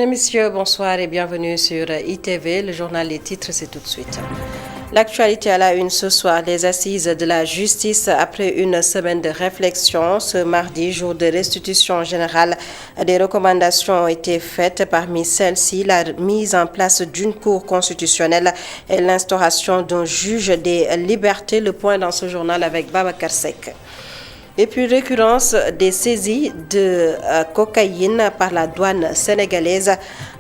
Messieurs, bonsoir et bienvenue sur ITV. Le journal des titres, c'est tout de suite. L'actualité à la une ce soir, les assises de la justice après une semaine de réflexion. Ce mardi, jour de restitution générale, des recommandations ont été faites. Parmi celles-ci, la mise en place d'une cour constitutionnelle et l'instauration d'un juge des libertés. Le point dans ce journal avec Babacar Seck. Et puis récurrence des saisies de cocaïne par la douane sénégalaise.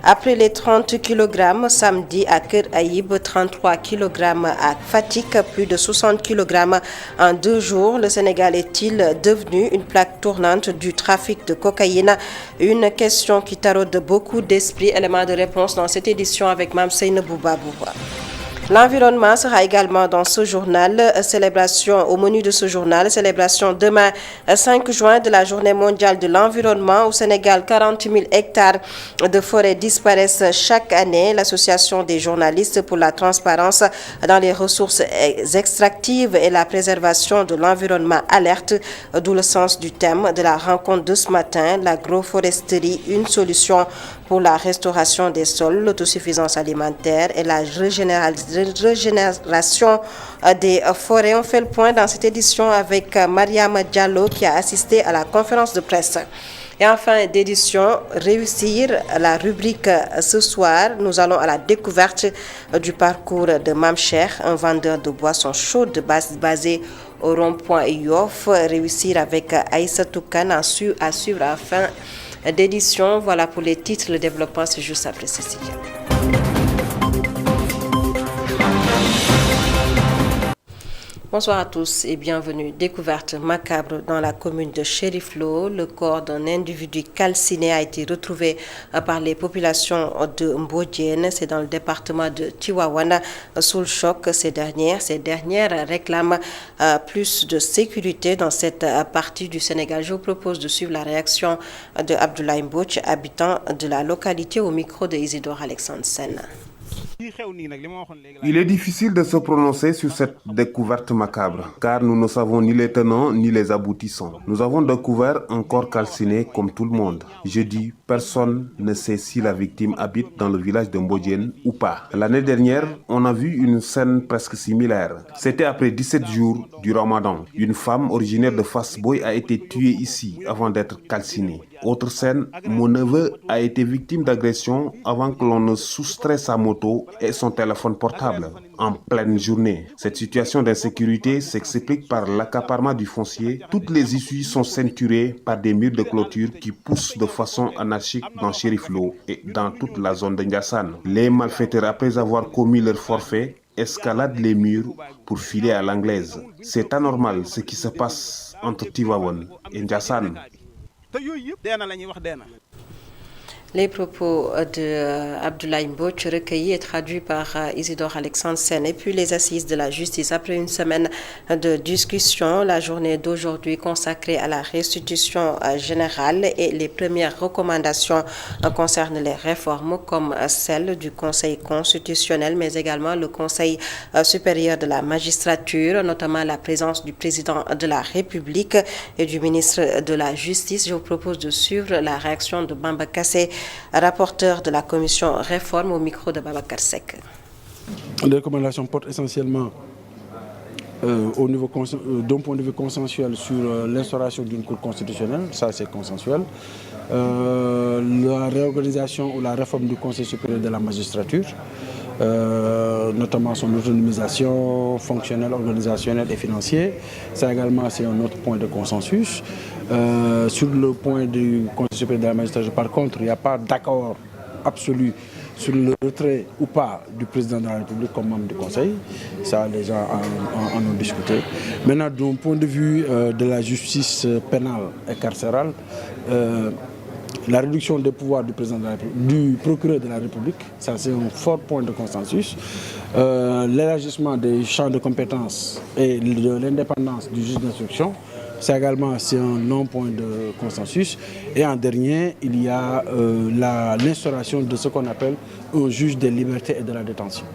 Après les 30 kg samedi à Keur Aïb, 33 kg à Fatick, plus de 60 kg en 2 jours. Le Sénégal est-il devenu une plaque tournante du trafic de cocaïne? Une question qui taraude beaucoup d'esprits. Élément de réponse dans cette édition avec Mme Seynabou Babou. L'environnement sera également dans ce journal. Célébration au menu de ce journal. Célébration demain, 5 juin, de la Journée mondiale de l'environnement. Au Sénégal, 40 000 hectares de forêt disparaissent chaque année. L'Association des journalistes pour la transparence dans les ressources extractives et la préservation de l'environnement alerte, d'où le sens du thème de la rencontre de ce matin. L'agroforesterie, une solution pour la restauration des sols, l'autosuffisance alimentaire et la régénération des forêts. On fait le point dans cette édition avec Mariam Diallo qui a assisté à la conférence de presse. Et enfin, d'édition, réussir la rubrique ce soir. Nous allons à la découverte du parcours de Mamcher, un vendeur de boissons chaudes basé au rond-point Yoff. Réussir avec Aïssatou Kane à suivre à fin d'édition. Voilà pour les titres. Le développement, c'est juste après ceci. Bonsoir à tous et bienvenue. Découverte macabre dans la commune de Chériflo. Le corps d'un individu calciné a été retrouvé par les populations de Mbodiène. C'est dans le département de Tivaouane. Sous le choc, ces dernières réclament plus de sécurité dans cette partie du Sénégal. Je vous propose de suivre la réaction de Abdoulaye Mbouch, habitant de la localité, au micro de Isidore Alexandre Sen. Il est difficile de se prononcer sur cette découverte macabre, car nous ne savons ni les tenants ni les aboutissants. Nous avons découvert un corps calciné comme tout le monde. Je dis, personne ne sait si la victime habite dans le village de Mbodiène ou pas. L'année dernière, on a vu une scène presque similaire. C'était après 17 jours du Ramadan. Une femme originaire de Fass Boye a été tuée ici avant d'être calcinée. Autre scène, mon neveu a été victime d'agression avant que l'on ne soustrait sa moto et son téléphone portable en pleine journée. Cette situation d'insécurité s'explique par l'accaparement du foncier. Toutes les issues sont ceinturées par des murs de clôture qui poussent de façon anarchique dans Chériflo et dans toute la zone de Ndiassane. Les malfaiteurs, après avoir commis leur forfait, escaladent les murs pour filer à l'anglaise. C'est anormal ce qui se passe entre Tivaouane et Ndiassane. Les propos de Abdoulaye Mbouch recueillis et traduits par Isidore Alexandre Sen. Et puis les assises de la justice. Après une semaine de discussion, la journée d'aujourd'hui consacrée à la restitution générale et les premières recommandations concernent les réformes comme celle du Conseil constitutionnel, mais également le Conseil supérieur de la magistrature, notamment la présence du président de la République et du ministre de la Justice. Je vous propose de suivre la réaction de Bamba Kassé, rapporteur de la commission réforme, au micro de Babacar Seck. Les recommandations portent essentiellement d'un point de vue consensuel sur l'instauration d'une cour constitutionnelle, ça c'est consensuel. La réorganisation ou la réforme du Conseil supérieur de la magistrature, notamment son autonomisation fonctionnelle, organisationnelle et financière. Ça également, c'est un autre point de consensus. Sur le point du Conseil supérieur de la magistrature, par contre, il n'y a pas d'accord absolu sur le retrait ou pas du président de la République comme membre du Conseil. Ça, les gens en ont discuté. Maintenant, d'un point de vue de la justice pénale et carcérale, la réduction des pouvoirs du président de la République, du procureur de la République, ça c'est un fort point de consensus. L'élargissement des champs de compétences et de l'indépendance du juge d'instruction, c'est également un long point de consensus. Et en dernier, il y a l'instauration de ce qu'on appelle un juge des libertés et de la détention.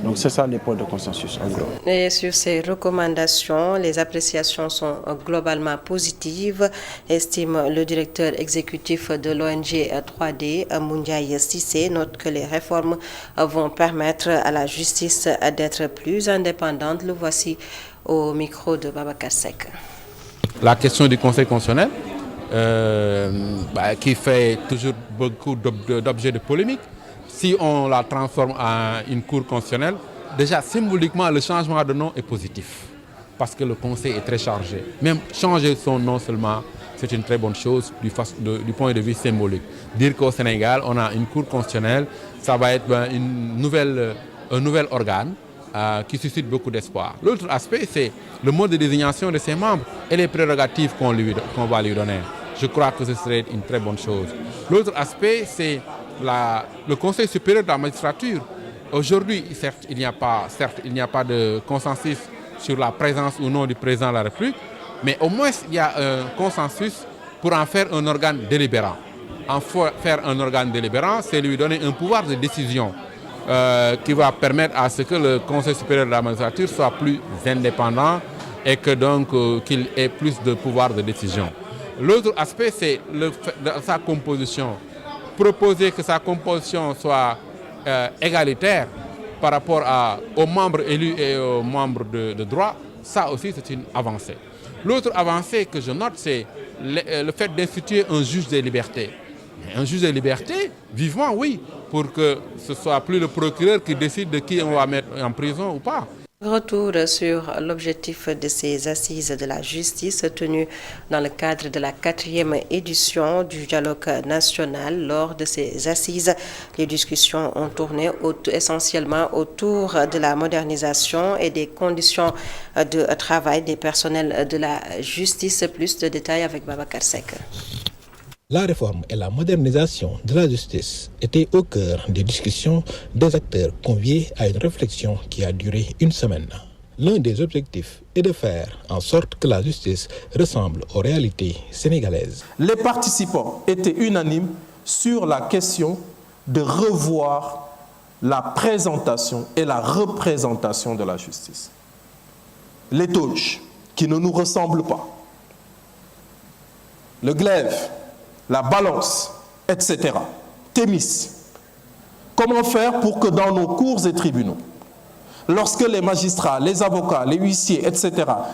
Donc c'est ça les points de consensus en gros. Et sur ces recommandations, les appréciations sont globalement positives, estime le directeur exécutif de l'ONG 3D, Moundiaye Sissé. Note que les réformes vont permettre à la justice d'être plus indépendante. Le voici au micro de Babacar Seck. La question du Conseil constitutionnel, qui fait toujours beaucoup d'objets de polémique, si on la transforme en une cour constitutionnelle, déjà symboliquement le changement de nom est positif, parce que le Conseil est très chargé. Même changer son nom seulement, c'est une très bonne chose du point de vue symbolique. Dire qu'au Sénégal, on a une cour constitutionnelle, ça va être un nouvel organe qui suscite beaucoup d'espoir. L'autre aspect, c'est le mode de désignation de ses membres et les prérogatives qu'on va lui donner. Je crois que ce serait une très bonne chose. L'autre aspect, c'est le Conseil supérieur de la magistrature. Aujourd'hui, certes, il n'y a pas de consensus sur la présence ou non du président de la République, mais au moins il y a un consensus pour en faire un organe délibérant. En faire un organe délibérant, c'est lui donner un pouvoir de décision qui va permettre à ce que le Conseil supérieur de la magistrature soit plus indépendant et que donc qu'il ait plus de pouvoir de décision. L'autre aspect, c'est sa composition. Proposer que sa composition soit égalitaire par rapport aux membres élus et aux membres de droit, ça aussi c'est une avancée. L'autre avancée que je note, c'est le fait d'instituer un juge des libertés. Un juge des libertés, vivement oui, pour que ce ne soit plus le procureur qui décide de qui on va mettre en prison ou pas. Retour sur l'objectif de ces assises de la justice tenues dans le cadre de la 4e édition du dialogue national. Lors de ces assises, les discussions ont tourné essentiellement autour de la modernisation et des conditions de travail des personnels de la justice. Plus de détails avec Babacar Seck. La réforme et la modernisation de la justice étaient au cœur des discussions des acteurs conviés à une réflexion qui a duré une semaine. L'un des objectifs est de faire en sorte que la justice ressemble aux réalités sénégalaises. Les participants étaient unanimes sur la question de revoir la présentation et la représentation de la justice. Les touches qui ne nous ressemblent pas, le glaive, la balance, etc. Thémis. Comment faire pour que dans nos cours et tribunaux, lorsque les magistrats, les avocats, les huissiers, etc.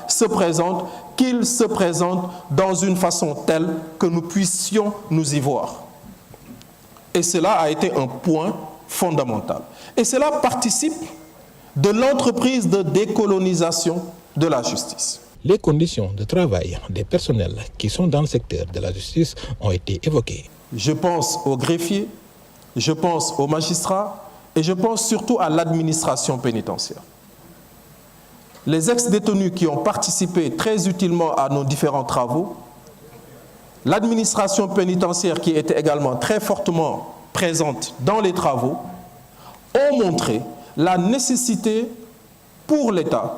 se présentent, qu'ils se présentent dans une façon telle que nous puissions nous y voir. Et cela a été un point fondamental. Et cela participe de l'entreprise de décolonisation de la justice. Les conditions de travail des personnels qui sont dans le secteur de la justice ont été évoquées. Je pense aux greffiers, je pense aux magistrats et je pense surtout à l'administration pénitentiaire. Les ex-détenus qui ont participé très utilement à nos différents travaux, l'administration pénitentiaire qui était également très fortement présente dans les travaux, ont montré la nécessité pour l'État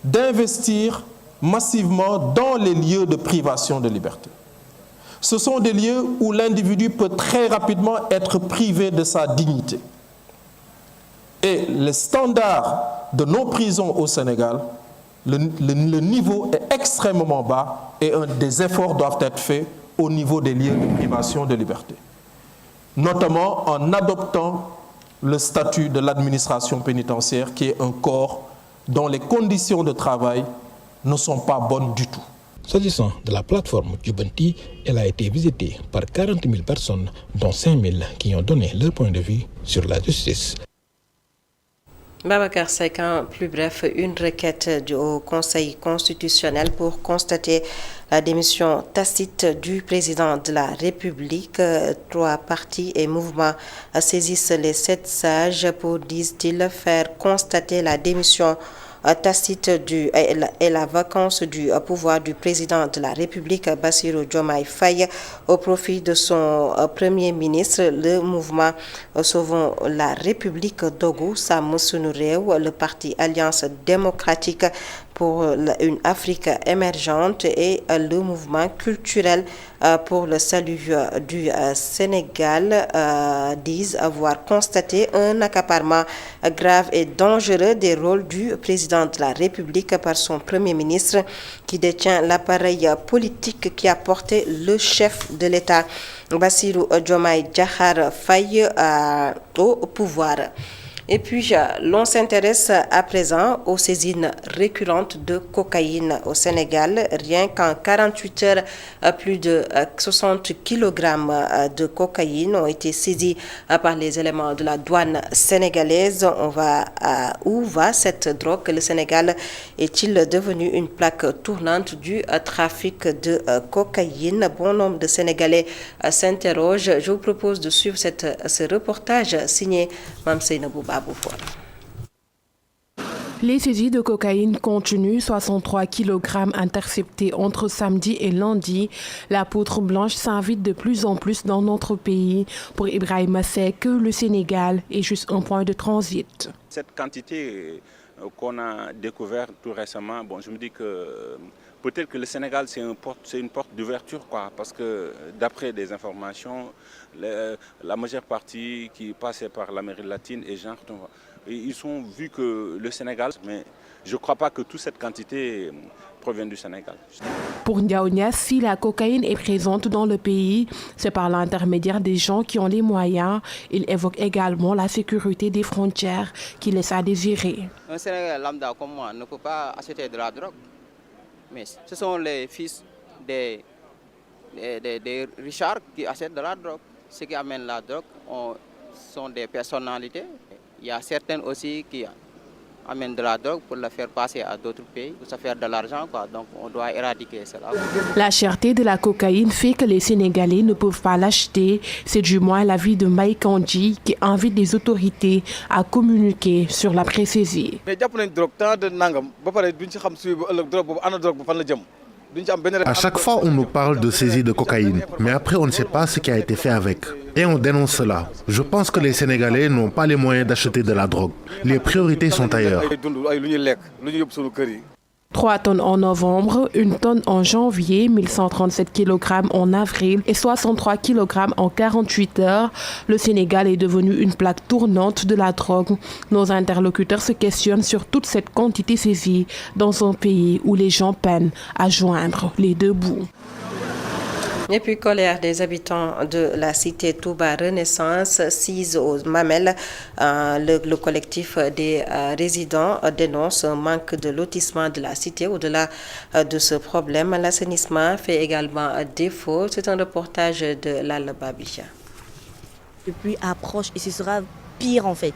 d'investir massivement dans les lieux de privation de liberté. Ce sont des lieux où l'individu peut très rapidement être privé de sa dignité. Et le standard de nos prisons au Sénégal, le niveau est extrêmement bas et des efforts doivent être faits au niveau des lieux de privation de liberté. Notamment en adoptant le statut de l'administration pénitentiaire qui est un corps dont les conditions de travail ne sont pas bonnes du tout. S'agissant de la plateforme Djubbanti, elle a été visitée par 40 000 personnes, dont 5 000 qui ont donné leur point de vue sur la justice. Babacar Seck, en plus bref, une requête au Conseil constitutionnel pour constater la démission tacite du président de la République. 3 partis et mouvements saisissent les 7 sages pour, disent-ils, faire constater la démission tacite et la vacance du pouvoir du président de la République, Bassirou Diomaye Faye, au profit de son premier ministre. Le mouvement Sauvons la République Dogu, Sam Sunu Réew, le parti Alliance démocratique pour une Afrique émergente et le mouvement culturel pour le salut du Sénégal disent avoir constaté un accaparement grave et dangereux des rôles du président de la République par son Premier ministre qui détient l'appareil politique qui a porté le chef de l'État, Bassirou Diomaye Diakhar Faye, au pouvoir. Et puis, l'on s'intéresse à présent aux saisines récurrentes de cocaïne au Sénégal. Rien qu'en 48 heures, plus de 60 kg de cocaïne ont été saisis par les éléments de la douane sénégalaise. Où va cette drogue? Le Sénégal est-il devenu une plaque tournante du trafic de cocaïne? Bon nombre de Sénégalais s'interrogent. Je vous propose de suivre ce reportage signé Mme Seynabou Babou. Les saisies de cocaïne continuent, 63 kg interceptés entre samedi et lundi. La poudre blanche s'invite de plus en plus dans notre pays. Pour Ibrahima Seck, le Sénégal est juste un point de transit. Cette quantité qu'on a découverte tout récemment, je me dis que peut-être que le Sénégal c'est une porte d'ouverture, parce que d'après des informations, la majeure partie qui passait par l'Amérique latine et ils ont vu que le Sénégal, mais je ne crois pas que toute cette quantité provient du Sénégal. Pour Ndiaounias, si la cocaïne est présente dans le pays, c'est par l'intermédiaire des gens qui ont les moyens. Il évoque également la sécurité des frontières qui laisse à désirer. Un Sénégalais lambda comme moi ne peut pas acheter de la drogue, mais ce sont les fils des Richards qui achètent de la drogue. Ceux qui amènent la drogue sont des personnalités. Il y a certaines aussi qui amènent de la drogue pour la faire passer à d'autres pays, pour se faire de l'argent, donc on doit éradiquer cela. La cherté de la cocaïne fait que les Sénégalais ne peuvent pas l'acheter. C'est du moins l'avis de Mike Kandji qui invite les autorités à communiquer sur la pré-saisie. À chaque fois, on nous parle de saisie de cocaïne, mais après, on ne sait pas ce qui a été fait avec. Et on dénonce cela. Je pense que les Sénégalais n'ont pas les moyens d'acheter de la drogue. Les priorités sont ailleurs. 3 tonnes en novembre, 1 tonne en janvier, 1137 kg en avril et 63 kg en 48 heures. Le Sénégal est devenu une plaque tournante de la drogue. Nos interlocuteurs se questionnent sur toute cette quantité saisie dans un pays où les gens peinent à joindre les deux bouts. Et puis, colère des habitants de la cité Touba Renaissance, sise aux Mamelles. Le collectif des résidents dénonce un manque de lotissement de la cité. Au-delà de ce problème, l'assainissement fait également défaut. C'est un reportage de Lal Babia. Le pluie approche et ce sera pire en fait.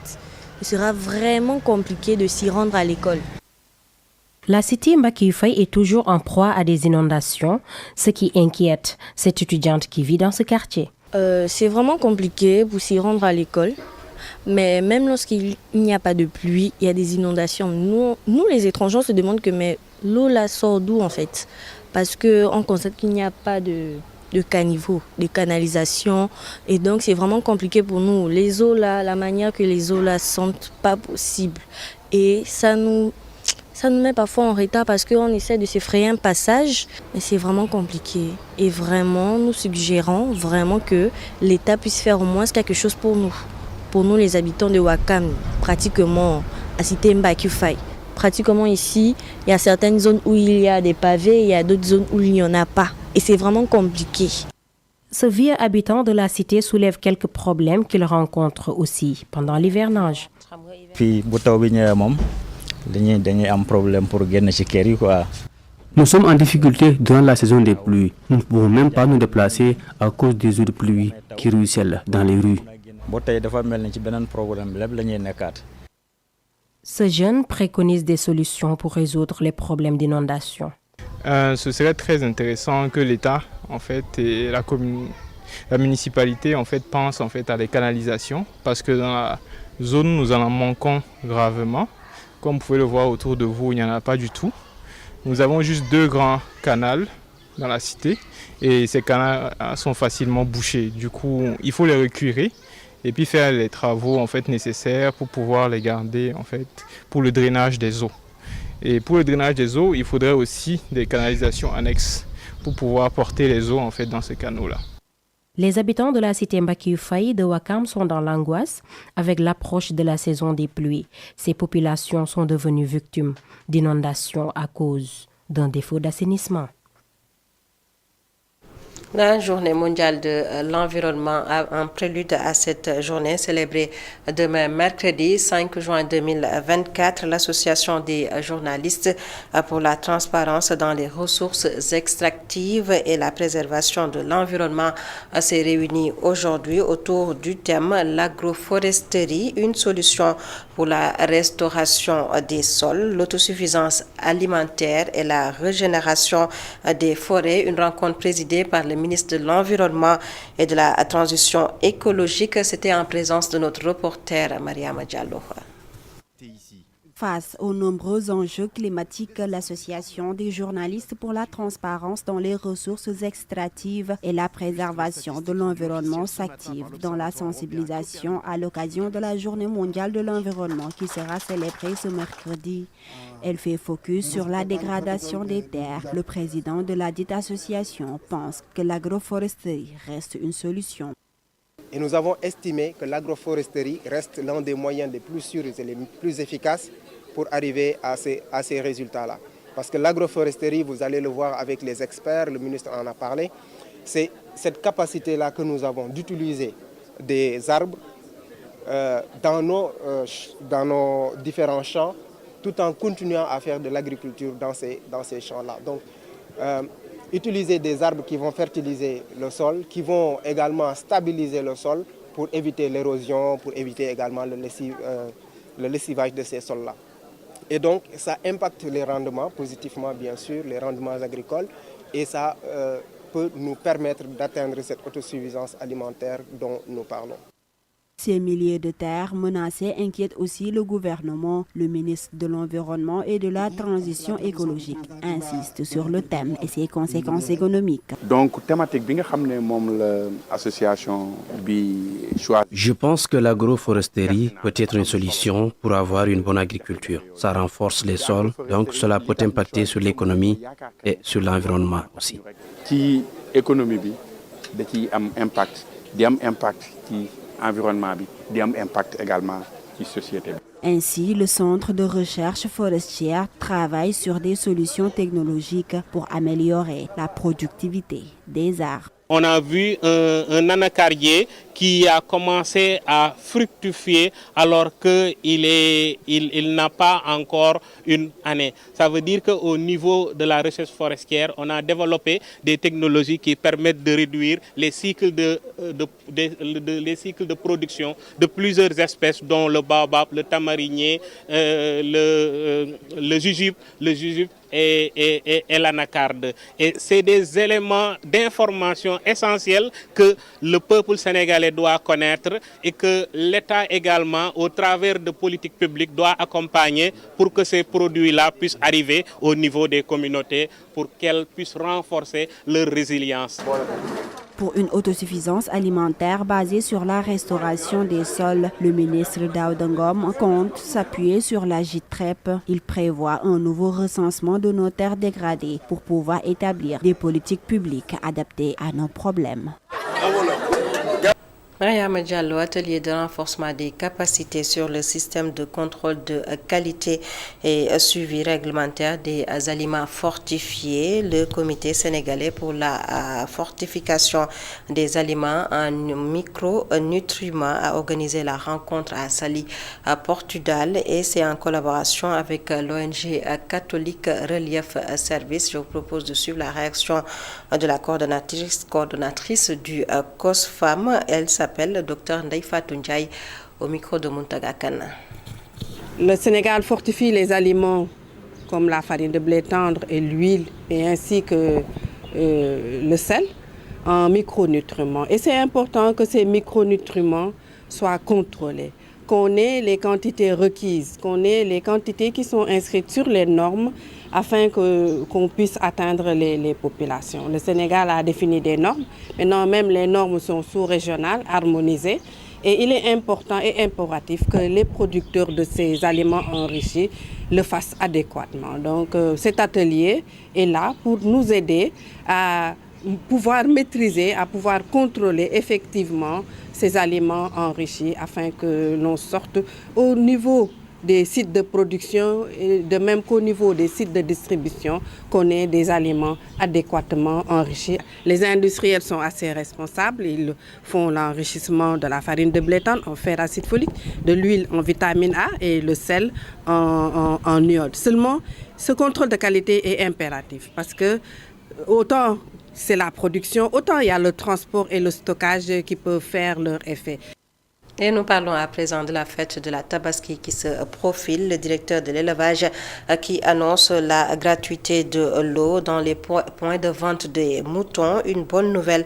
Il sera vraiment compliqué de s'y rendre à l'école. La cité Mbakifay est toujours en proie à des inondations, ce qui inquiète cette étudiante qui vit dans ce quartier. C'est vraiment compliqué pour s'y rendre à l'école, mais même lorsqu'il n'y a pas de pluie, il y a des inondations. Nous les étrangers, on se demande que mais l'eau là sort d'où en fait? Parce qu'on constate qu'il n'y a pas de caniveau, de canalisation, et donc c'est vraiment compliqué pour nous. Les eaux là, la manière que les eaux là sont pas possible, et ça nous met parfois en retard parce qu'on essaie de se frayer un passage, mais c'est vraiment compliqué. Et vraiment, nous suggérons vraiment que l'État puisse faire au moins quelque chose pour nous les habitants de Ouakam, pratiquement à cité Mbakifay. Pratiquement ici, il y a certaines zones où il y a des pavés, il y a d'autres zones où il n'y en a pas. Et c'est vraiment compliqué. Ce vieux habitant de la cité soulève quelques problèmes qu'il rencontre aussi pendant l'hivernage. Nous sommes en difficulté durant la saison des pluies. Nous ne pouvons même pas nous déplacer à cause des eaux de pluie qui ruissellent dans les rues. Ce jeune préconise des solutions pour résoudre les problèmes d'inondation. Ce serait très intéressant que l'État en fait, et la municipalité en fait, pensent en fait, à des canalisations parce que dans la zone, nous en manquons gravement. Comme vous pouvez le voir autour de vous, il n'y en a pas du tout. Nous avons juste 2 grands canaux dans la cité et ces canaux sont facilement bouchés. Du coup, il faut les recurer et puis faire les travaux en fait, nécessaires pour pouvoir les garder en fait, pour le drainage des eaux. Et pour le drainage des eaux, il faudrait aussi des canalisations annexes pour pouvoir porter les eaux en fait dans ces canaux-là. Les habitants de la cité Mbacké Faye de Ouakam sont dans l'angoisse avec l'approche de la saison des pluies. Ces populations sont devenues victimes d'inondations à cause d'un défaut d'assainissement. La journée mondiale de l'environnement, en prélude à cette journée célébrée demain mercredi 5 juin 2024, l'association des journalistes pour la transparence dans les ressources extractives et la préservation de l'environnement s'est réunie aujourd'hui autour du thème l'agroforesterie, une solution pour la restauration des sols, l'autosuffisance alimentaire et la régénération des forêts. Une rencontre présidée par le ministre de l'Environnement et de la Transition écologique. C'était en présence de notre reporter Mariama Diallo. Face aux nombreux enjeux climatiques, l'Association des journalistes pour la transparence dans les ressources extractives et la préservation de l'environnement s'active dans la sensibilisation à l'occasion de la Journée mondiale de l'environnement qui sera célébrée ce mercredi. Elle fait focus sur la dégradation des terres. Le président de la dite association pense que l'agroforesterie reste une solution. Et nous avons estimé que l'agroforesterie reste l'un des moyens les plus sûrs et les plus efficaces pour arriver à ces résultats-là. Parce que l'agroforesterie, vous allez le voir avec les experts, le ministre en a parlé, c'est cette capacité-là que nous avons d'utiliser des arbres dans nos différents champs, tout en continuant à faire de l'agriculture dans ces champs-là. Donc, utiliser des arbres qui vont fertiliser le sol, qui vont également stabiliser le sol pour éviter l'érosion, pour éviter également le lessivage de ces sols-là. Et donc, ça impacte les rendements positivement, bien sûr, les rendements agricoles, et ça peut nous permettre d'atteindre cette autosuffisance alimentaire dont nous parlons. Ces milliers de terres menacées inquiètent aussi le gouvernement. Le ministre de l'Environnement et de la Transition écologique insiste sur le thème et ses conséquences économiques. Donc, thématique bi nga xamné mom l'association bi choisit. Je pense que l'agroforesterie peut être une solution pour avoir une bonne agriculture. Ça renforce les sols, donc cela peut impacter sur l'économie et sur l'environnement aussi. Ci économie bi da ci am impact, di am impact ci environnement bi, di am impact également ci société bi. Ainsi, le Centre de recherche forestière travaille sur des solutions technologiques pour améliorer la productivité des arbres. On a vu un anacardier qui a commencé à fructifier alors qu'il n'a pas encore une année. Ça veut dire qu'au niveau de la recherche forestière, on a développé des technologies qui permettent de réduire les cycles les cycles de production de plusieurs espèces, dont le baobab, le tamarinier, le jujube et l'anacarde. Et c'est des éléments d'information essentiels que le peuple sénégalais doit connaître et que l'État également, au travers de politiques publiques, doit accompagner pour que ces produits-là puissent arriver au niveau des communautés, pour qu'elles puissent renforcer leur résilience. Pour une autosuffisance alimentaire basée sur la restauration des sols, le ministre Daouda Ngom compte s'appuyer sur la JITREP. Il prévoit un nouveau recensement de nos terres dégradées pour pouvoir établir des politiques publiques adaptées à nos problèmes. Mariama Diallo, atelier de renforcement des capacités sur le système de contrôle de qualité et suivi réglementaire des aliments fortifiés. Le comité sénégalais pour la fortification des aliments en micronutriments a organisé la rencontre à Saly, à Portugal, et c'est en collaboration avec l'ONG catholique Relief Service. Je vous propose de suivre la réaction de la coordonnatrice du COSFAM. Elle s'appelle le docteur Ndeye Fatou Ndiaye au micro de Muntaga Kana. Le Sénégal fortifie les aliments comme la farine de blé tendre et l'huile, et ainsi que le sel en micronutriments. Et c'est important que ces micronutriments soient contrôlés, qu'on ait les quantités requises, qu'on ait les quantités qui sont inscrites sur les normes afin qu'on puisse atteindre les populations. Le Sénégal a défini des normes. Maintenant, même les normes sont sous-régionales, harmonisées. Et il est important et impératif que les producteurs de ces aliments enrichis le fassent adéquatement. Donc cet atelier est là pour nous aider à pouvoir maîtriser, à pouvoir contrôler effectivement ces aliments enrichis afin que l'on sorte au niveau des sites de production et de même qu'au niveau des sites de distribution qu'on ait des aliments adéquatement enrichis. Les industriels sont assez responsables, ils font l'enrichissement de la farine de blé tendre en fer acide folique, de l'huile en vitamine A et le sel en iode. Seulement, ce contrôle de qualité est impératif parce que autant c'est la production, autant il y a le transport et le stockage qui peuvent faire leur effet. Et nous parlons à présent de la fête de la Tabaski qui se profile. Le directeur de l'élevage qui annonce la gratuité de l'eau dans les points de vente des moutons. Une bonne nouvelle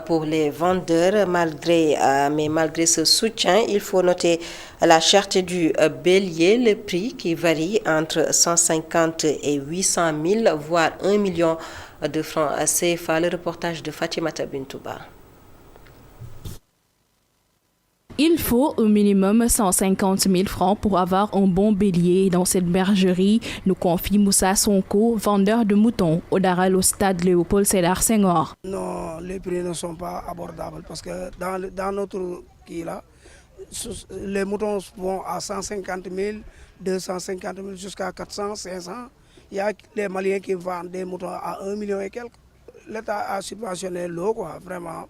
pour les vendeurs. Malgré ce soutien, il faut noter la cherté du bélier, le prix qui varie entre 150 et 800 000, voire 1 million de francs CFA. Le reportage de Fatimata Bintouba. Il faut au minimum 150 000 francs pour avoir un bon bélier dans cette bergerie, nous confie Moussa Sonko, vendeur de moutons au Daral au stade Léopold Sédar Senghor. Non, les prix ne sont pas abordables parce que dans notre là, les moutons vont à 150 000, 250 000 jusqu'à 400, 500. Il y a les Maliens qui vendent des moutons à 1 million et quelques. L'État a subventionné l'eau, vraiment.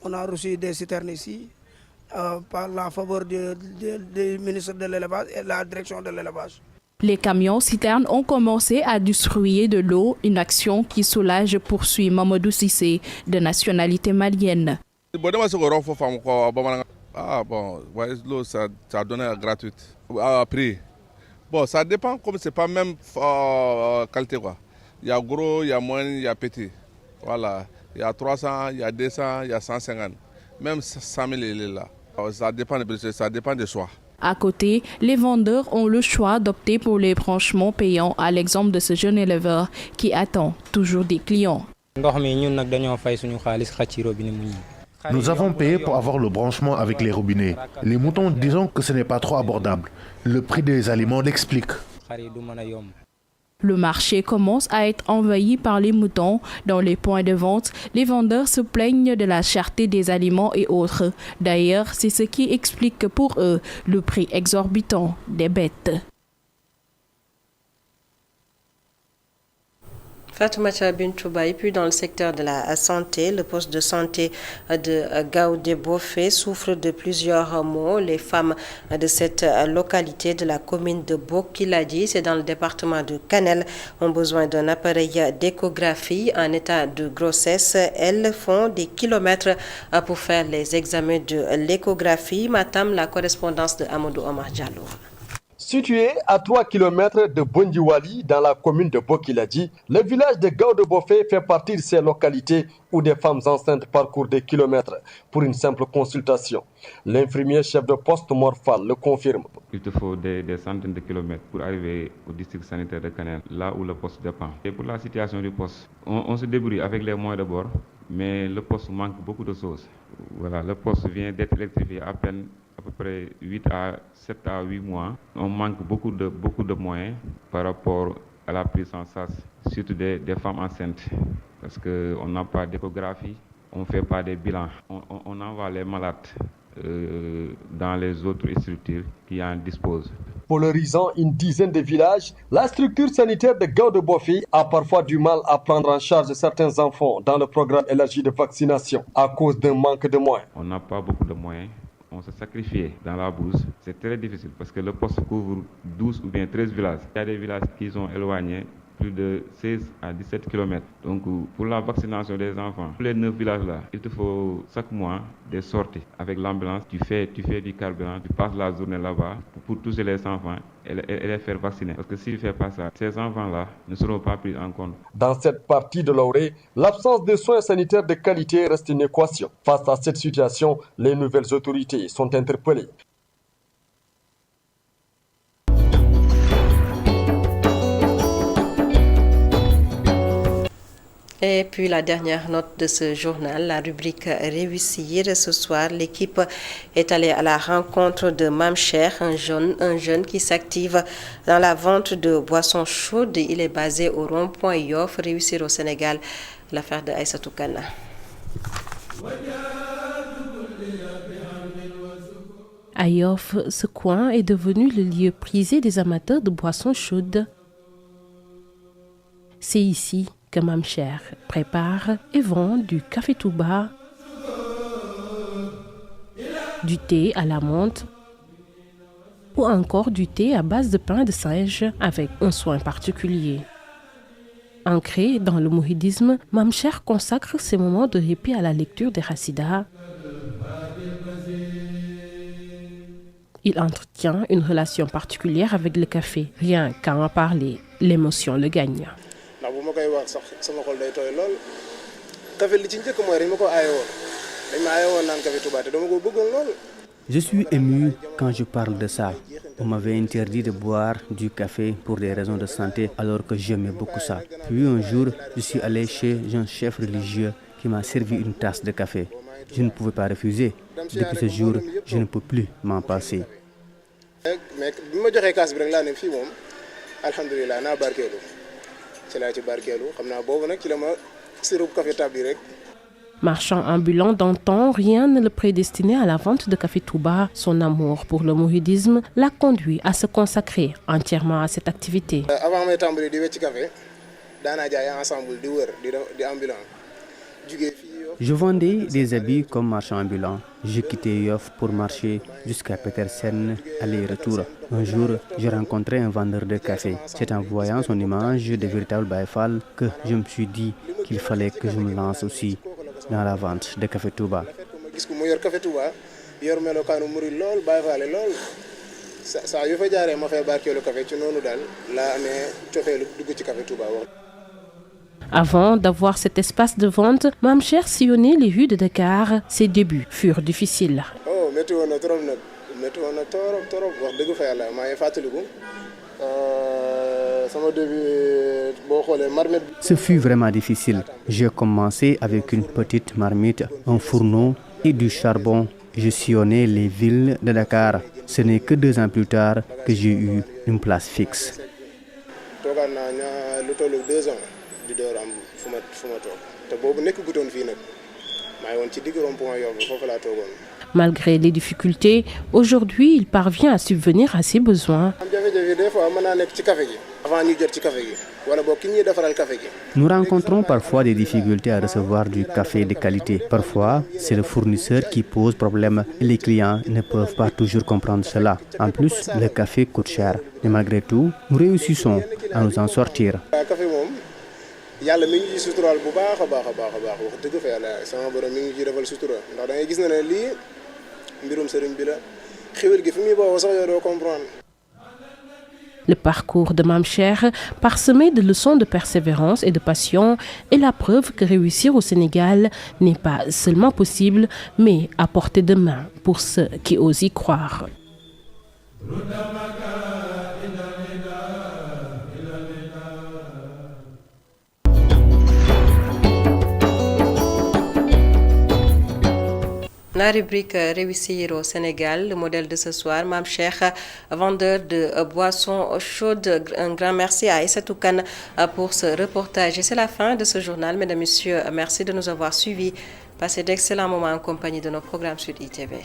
On a reçu des citernes ici. Par la faveur du ministre de l'élevage et la direction de l'élevage. Les camions citernes ont commencé à distribuer de l'eau, une action qui soulage, poursuit Mamadou Sissé, de nationalité malienne. Ah bon, l'eau ça donne gratuite. Prix. Bon, ça dépend, comme c'est pas même qualité quoi. Il y a gros, il y a moyen, il y a petit. Voilà, il y a 300, il y a 200, il y a 150. Même 100 000 il est là. Ça dépend des choix. À côté, les vendeurs ont le choix d'opter pour les branchements payants, à l'exemple de ce jeune éleveur qui attend toujours des clients. Nous avons payé pour avoir le branchement avec les robinets. Les moutons, disons que ce n'est pas trop abordable. Le prix des aliments l'explique. Le marché commence à être envahi par les moutons. Dans les points de vente, les vendeurs se plaignent de la cherté des aliments et autres. D'ailleurs, c'est ce qui explique pour eux le prix exorbitant des bêtes. Fatoumata Bintouba, et puis dans le secteur de la santé, le poste de santé de Gaoudé-Bofé souffre de plusieurs maux. Les femmes de cette localité de la commune de Bokiladi, c'est dans le département de Kanel, ont besoin d'un appareil d'échographie en état de grossesse. Elles font des kilomètres pour faire les examens de l'échographie. Matam, la correspondance de Amadou Omar Diallo. Situé à 3 km de Bondiwali, dans la commune de Bokiladi, le village de Gaoudé-Bofé fait partie de ces localités où des femmes enceintes parcourent des kilomètres pour une simple consultation. L'infirmier chef de poste Morphal le confirme. Il te faut des centaines de kilomètres pour arriver au district sanitaire de Kanel, là où le poste dépend. Et pour la situation du poste, on se débrouille avec les moyens de bord, mais le poste manque beaucoup de choses. Voilà, le poste vient d'être électrifié à peine à peu près 7 à 8 mois. On manque beaucoup de moyens par rapport à la prise en charge, surtout des femmes enceintes, parce qu'on n'a pas d'échographie, on ne fait pas des bilans, on envoie les malades dans les autres structures qui en disposent. Polarisant une dizaine de villages, la structure sanitaire de Gaoudé-Bofé a parfois du mal à prendre en charge certains enfants dans le programme élargi de vaccination à cause d'un manque de moyens. On n'a pas beaucoup de moyens. On se sacrifie dans la bourse. C'est très difficile parce que le poste couvre 12 ou bien 13 villages. Il y a des villages qui sont éloignés plus de 16 à 17 km. Donc pour la vaccination des enfants, pour les 9 villages-là, il te faut chaque mois des sorties avec l'ambulance. Tu fais du carburant, tu passes la journée là-bas pour toucher les enfants et les faire vacciner. Parce que s'il ne fait pas ça, ces enfants-là ne seront pas pris en compte. Dans cette partie de l'Auré, l'absence de soins sanitaires de qualité reste une équation. Face à cette situation, les nouvelles autorités sont interpellées. Et puis la dernière note de ce journal, la rubrique Réussir. Ce soir, l'équipe est allée à la rencontre de Mamcher, un jeune qui s'active dans la vente de boissons chaudes. Il est basé au rond-point Yoff. Réussir au Sénégal, l'affaire de Aïssatou Kana. À Yoff, ce coin est devenu le lieu prisé des amateurs de boissons chaudes. C'est ici que Mamcher prépare et vend du café Touba, du thé à la menthe ou encore du thé à base de pain de singe avec un soin particulier. Ancré dans le mouhidisme, Mamcher consacre ses moments de répit à la lecture des Hassidas. Il entretient une relation particulière avec le café. Rien qu'à en parler, l'émotion le gagne. Je suis ému quand je parle de ça. On m'avait interdit de boire du café pour des raisons de santé alors que j'aimais beaucoup ça. Puis un jour, je suis allé chez un chef religieux qui m'a servi une tasse de café. Je ne pouvais pas refuser. Depuis ce jour, je ne peux plus m'en passer. Marchand ambulant d'antan, rien ne le prédestinait à la vente de café Touba. Son amour pour le mouhidisme l'a conduit à se consacrer entièrement à cette activité. Avant de tambour di wécc café, dana jaay ensemble di wër di ambulant. Je vendais des habits comme marchand ambulant. Je quittais Yoff pour marcher jusqu'à Petersen, aller-retour. Un jour, j'ai rencontré un vendeur de café. C'est en voyant son image de véritable Baïfal que je me suis dit qu'il fallait que je me lance aussi dans la vente de café Touba. Avant d'avoir cet espace de vente, Mamcher sillonnait les rues de Dakar. Ses débuts furent difficiles. Ce fut vraiment difficile. J'ai commencé avec une petite marmite, un fourneau et du charbon. Je sillonnais les villes de Dakar. Ce n'est que 2 ans plus tard que j'ai eu une place fixe. Malgré les difficultés, aujourd'hui, il parvient à subvenir à ses besoins. Nous rencontrons parfois des difficultés à recevoir du café de qualité. Parfois, c'est le fournisseur qui pose problème et les clients ne peuvent pas toujours comprendre cela. En plus, le café coûte cher. Mais malgré tout, nous réussissons à nous en sortir. yàlla mi ngi ci suturaal bu baax a baax wax dëgg fa yàlla sama borom mi ngi ci defal sutura ndax da ngay gis na ne lii mbirum sëriñ bi la xéwal gi fi muy bawoo sax yow doo comprendre. Le parcours de Mamcher, parsemé de leçons de persévérance et de passion, est la preuve que réussir au Sénégal n'est pas seulement possible, mais à portée de main pour ceux qui osent y croire. La rubrique Réussir au Sénégal, le modèle de ce soir, Mamcher, vendeur de boissons chaudes. Un grand merci à Aïssatou Kana pour ce reportage. Et c'est la fin de ce journal. Mesdames, Messieurs, merci de nous avoir suivis. Passez d'excellents moments en compagnie de nos programmes sur ITV.